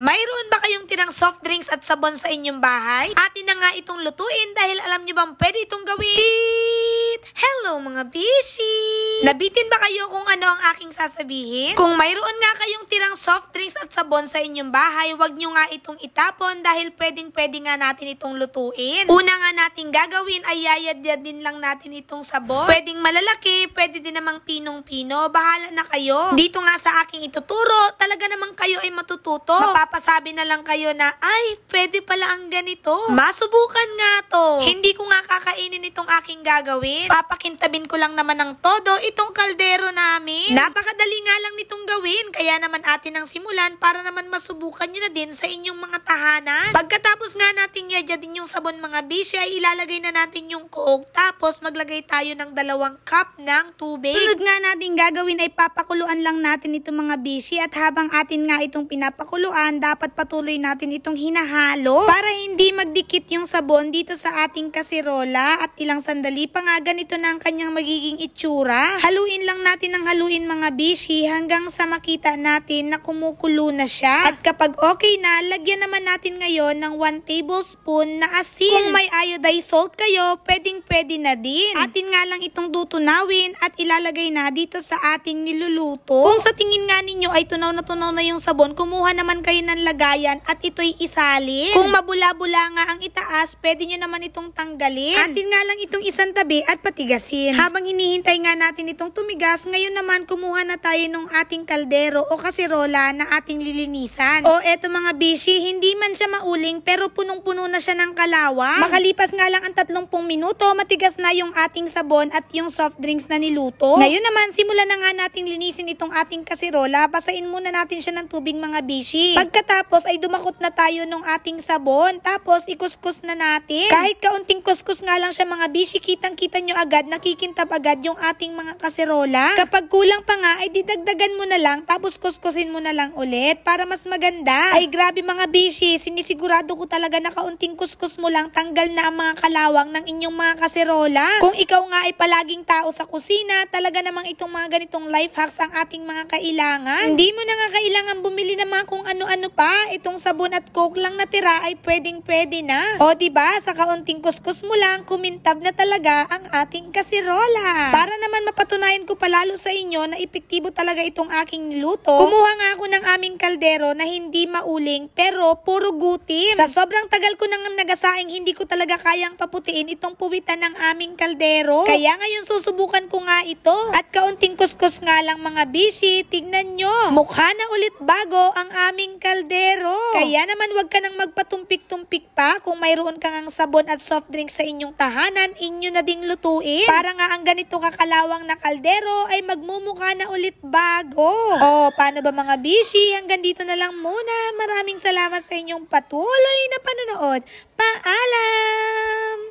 Mayroon ba kayong tirang soft drinks at sabon sa inyong bahay? Atin na nga itong lutuin dahil alam niyo bang pwede itong gawin? Hello mga bishi! Nabitin ba kayo kung ano ang aking sasabihin? Kung mayroon nga kayong tirang soft drinks at sabon sa inyong bahay, wag nyo nga itong itapon dahil pwedeng-pwede nga natin itong lutuin. Una nga natin gagawin ay yayad din lang natin itong sabon. Pwedeng malalaki, pwede din namang pinong-pino. Bahala na kayo. Dito nga sa aking ituturo, talaga namang kayo ay matututo. Mapapasabi na lang kayo na, ay, pwede pala ang ganito. Masubukan nga to. Hindi ko nga kakainin itong aking gagawin. Papakintabin ko lang naman ng todo itong kaldero namin. Napakadali nga lang nitong gawin. Kaya naman atin ang simulan para naman masubukan nyo na din sa inyong mga tahanan. Pagkatapos nga natin yadyatin yung sabon mga bishi, ay ilalagay na natin yung coke. Tapos maglagay tayo ng 2 cup ng tubig. Sunod nga natin gagawin ay papakuluan lang natin itong mga bishi. At habang atin nga itong pinapakuluan, dapat patuloy natin itong hinahalo para hindi magdikit yung sabon dito sa ating kasirola. At ilang sandali pa nga ganito na ang kanyang magiging itsura. Haluin lang natin ng haluin mga bishi hanggang sa makita natin na kumukulo na siya. At kapag okay na, lagyan naman natin ngayon ng 1 tablespoon na asin. Kung may iodized salt kayo, pwedeng-pwede na din. Atin nga lang itong tutunawin at ilalagay na dito sa ating niluluto. Kung sa tingin nga ninyo ay tunaw na yung sabon, kumuha naman kayo ng lagayan at ito'y isalin. Kung mabula-bula nga ang itaas, pwede nyo naman itong tanggalin. Atin nga lang itong isang tabi at patigasin. Habang hinihintay nga natin itong tumigas, ngayon naman kumuha na tayo ng ating kaldero o kasirola na ating lilinisan. O eto mga bishi, hindi man siya mauling pero punong-puno na siya ng kalawang. Makalipas nga lang ang 30 minuto, matigas na yung ating sabon at yung soft drinks na niluto. Ngayon naman, simulan na nga nating linisin itong ating kasirola. Basain muna natin siya ng tubig mga bishi. Pagkatapos ay dumakot na tayo ng ating sabon. Tapos ikuskus na natin. Kahit kaunting kuskus nga lang siya mga bishi, kitang-kita nyo agad, nakikintab agad yung ating mga kasirola. Kapag kulang pa nga, ay didagdagan mo na lang tapos kuskusin mo na lang ulit para mas maganda. Ay grabe mga bishi, sinisigurado ko talaga na kaunting kuskus mo lang, tanggal na ang mga kalawang ng inyong mga kasirola. Kung ikaw nga ay palaging tao sa kusina, talaga namang itong mga ganitong life hacks ang ating mga kailangan. Hindi mo na nga kailangan bumili ng mga kung ano-ano pa. Itong sabon at coke lang natira ay pwedeng-pwede na. O diba, sa kaunting kuskus mo lang, kumintab na talaga ang ating kasirola. Para naman mapatunayan ko palalo sa inyo na epektibo talaga itong aking niluto, kumuha nga ako ng aming kaldero na hindi mauling pero puro gutim. Sa sobrang tagal ko nang nagasaing, hindi ko talaga kayang paputiin itong puwitan ng aming kaldero. Kaya ngayon susubukan ko nga ito. At kaunting kuskus nga lang mga bishi, tignan nyo. Mukha na ulit bago ang aming kaldero. Kaya naman wag ka nang magpatumpik-tumpik pa. Kung mayroon kang ang sabon at soft drink sa inyong tahanan, inyo na ding lutuin. Para nga ang ganito kakalawang na kaldero ay magmumukha na ulit bago. O, paano ba mga bishi? Hanggang dito na lang muna. Maraming salamat sa inyong patuloy na panonood. Paalam!